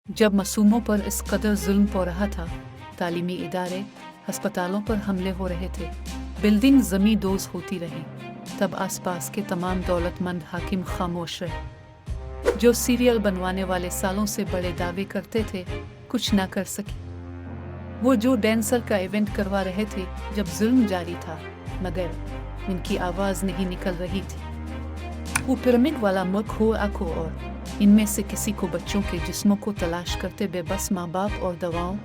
जब मासूमों पर इस कदर जुल्म हो रहा था, तालीमी इदारे, हस्पतालों पर हमले हो रहे थे, बिल्डिंग ज़मीं दोज़ होती रही, तब आसपास के तमाम दौलतमंद हाकिम खामोश रहे। जो सीरियल बनवाने वाले सालों से बड़े दावे करते थे, कुछ ना कर सके। वो जो डेंसर का इवेंट करवा रहे थे जब जुल्म जारी था, मगर इनकी आवाज़ नहीं निकल रही थी। वो पिरामिड वाला मुल्क हो आखो और इनमें से किसी को बच्चों के जिस्मों को तलाश करते बेबस माँ बाप और दवाओं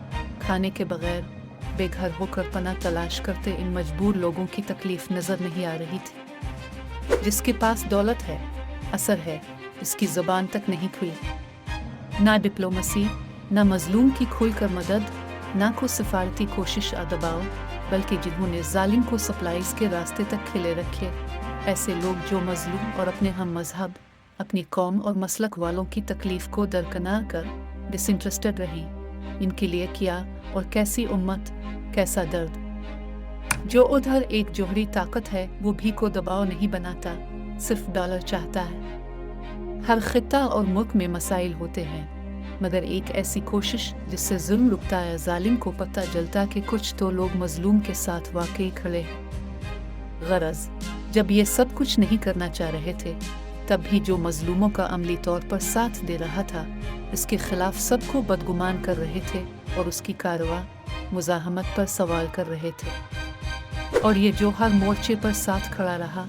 खाने के बगैर बेघर होकर पनाह तलाश करते इन मजबूर लोगों की तकलीफ नज़र नहीं आ रही थी। जिसके पास दौलत है, असर है, इसकी ज़बान तक नहीं खुली। ना डिप्लोमेसी, ना मजलूम की खुलकर मदद, ना को सिफारती कोशिश आ दबाव, बल्कि जिन्होंने जालिम को सप्लाईज के रास्ते तक खिले रखे, ऐसे लोग जो मजलूम और अपने हम मजहब, अपनी कौम और मसलक वालों की तकलीफ को दरकिनार कर डिसइंटरेस्टेड रही। इनके लिए क्या और कैसी उम्मत, कैसा दर्द। जो उधर एक जोहरी ताकत है, वो भी को दबाव नहीं बनाता, सिर्फ डॉलर चाहता है। हर खित्ता और मुल्क में मसाइल होते हैं, मगर एक ऐसी कोशिश जिससे जुल्म रुकता है, जालिम को पता चलता कि कुछ तो लोग मजलूम के साथ वाकई खड़े हैं। गरज जब ये सब कुछ नहीं करना चाह रहे थे, तब भी जो मजलूमों का अमली तौर पर साथ दे रहा था, इसके खिलाफ सबको बदगुमान कर रहे थे और उसकी कारवा मुजाहमत पर सवाल कर रहे थे। और ये जो हर मोर्चे पर साथ खड़ा रहा,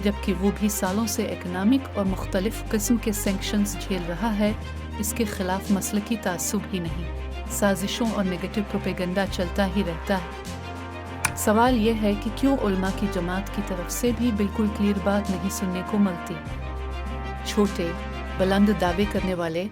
जबकि वो भी सालों से इकनॉमिक और मुख्तलिफ किस्म के सैंक्शंस झेल रहा है, इसके खिलाफ मसलकी तासुब ही नहीं, साजिशों और नेगेटिव प्रोपेगेंडा चलता ही रहता है। सवाल यह है कि क्यों उलमा की जमात की तरफ से भी बिल्कुल क्लियर बात नहीं सुनने को मिलती। छोटे बुलंद दावे करने वाले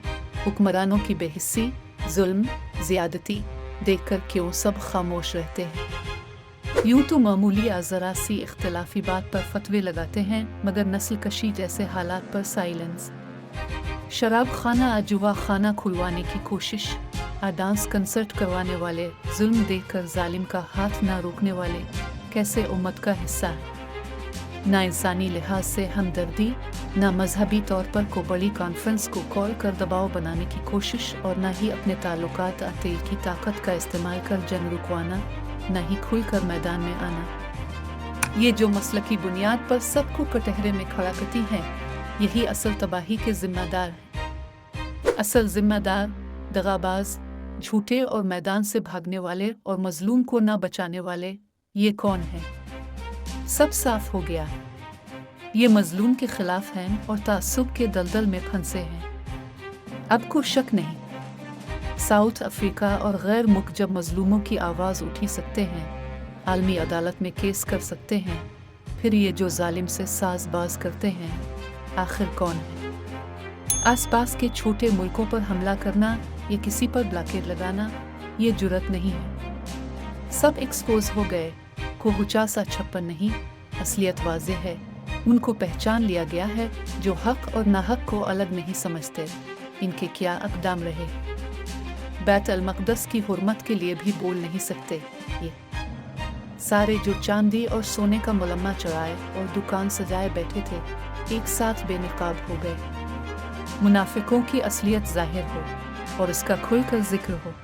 हुक्मरानों की बेहिस्सी, जुल्म, ज़्यादती देखकर क्यों सब खामोश रहते हैं। यूं तो मामूली ज़रा सी इख्तलाफी बात पर फतवे लगाते हैं, मगर नस्ल कशी जैसे हालात पर साइलेंस। शराब खाना जुआ खाना खुलवाने की कोशिश, डांस कंसर्ट करवाने वाले, जुल्म देखकर जालिम का हाथ ना रोकने वाले कैसे उम्मत का हिस्सा है। ना इंसानी लिहाज से हमदर्दी, ना मजहबी तौर पर को बड़ी कॉन्फ्रेंस को कॉल कर दबाव बनाने की कोशिश, और ना ही अपने ताल्लुकात तेल की ताकत का इस्तेमाल कर जंग रुकवाना, ना ही खुलकर मैदान में आना। ये जो मसलकी बुनियाद पर सबको कटहरे में खड़ा करती हैं, यही असल तबाही के जिम्मेदार हैं। असल जिम्मेदार दगाबाज, झूठे और मैदान से भागने वाले और मजलूम को ना बचाने वाले, ये कौन है? सब साफ हो गया। ये मजलूम के खिलाफ हैं और तासुब के दलदल में फंसे हैं। अब कोई शक नहीं, साउथ अफ्रीका और गैर मुल्क जब मजलूमों की आवाज़ उठी सकते हैं, आलमी अदालत में केस कर सकते हैं, फिर ये जो जालिम से साजबाज करते हैं, आखिर कौन है? आसपास के छोटे मुल्कों पर हमला करना या किसी पर ब्लॉकेड लगाना, ये जुर्रत नहीं है। सब एक्सपोज हो गए, को हुचा सा छप्पन नहीं, असलियत वाज़ेह है। उनको पहचान लिया गया है जो हक और नाहक को अलग नहीं समझते। इनके क्या अक़दाम रहे, बैत अल मक़दस की हुर्मत के लिए भी बोल नहीं सकते। ये सारे जो चांदी और सोने का मुलम्मा चढ़ाए और दुकान सजाए बैठे थे, एक साथ बेनकाब हो गए। मुनाफिकों की असलियत ज़ाहिर हो और इसका खुलकर जिक्र हो।